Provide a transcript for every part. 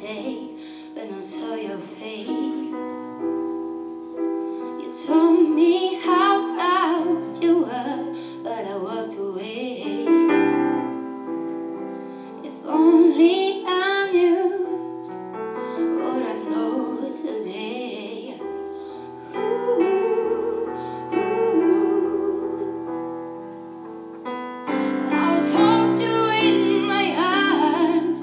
day when I saw your face. You told me how proud you were, but I walked away. If only I knew what I know today. I would hold you in my arms,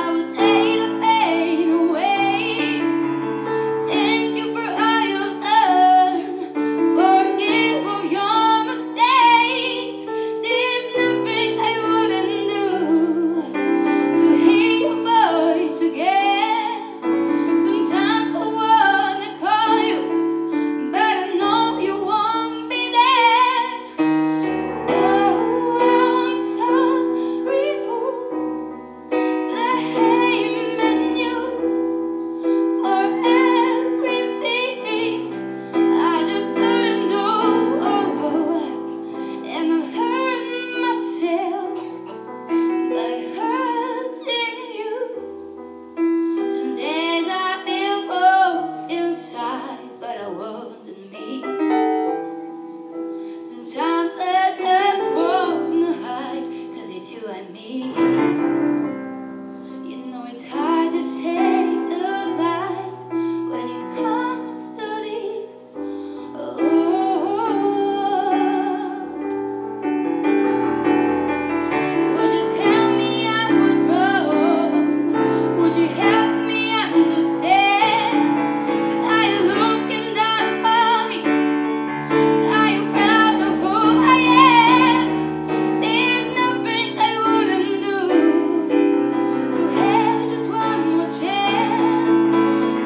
I would take the pain away. Thank you for all you've done, forgive all your mistakes. There's nothing I wouldn't do to hear your voice again. Sometimes I wanna call you, but I know you won't be there. Oh, I'm sorry for blaming you for everything I just couldn't do. And I've hurt myself by hurting you. Some days I feel broke inside, but I wouldn't be. Sometimes I just wanna hide, 'cause it's you I miss. You know it's hard to say goodbye when it comes to this. Would you tell me I was wrong? Would you help me understand? Are you looking down upon me? Are you proud of who I am? There's nothing I wouldn't do to have just one more chance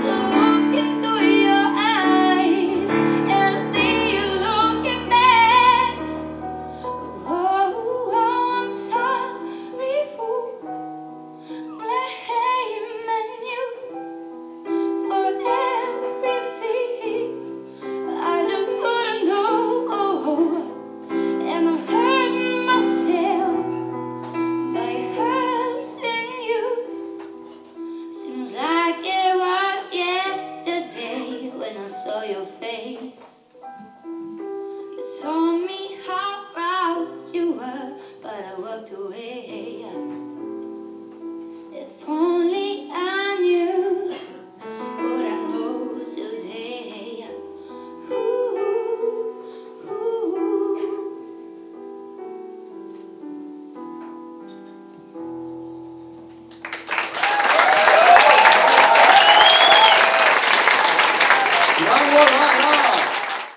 to look into your eyes and see you looking back. Oh, I'm sorry for blaming you for everything I just couldn't do. And I'm hurting myself by hurting you. Seems like it was yesterday when I saw your face. You told me how proud you were, but I walked away.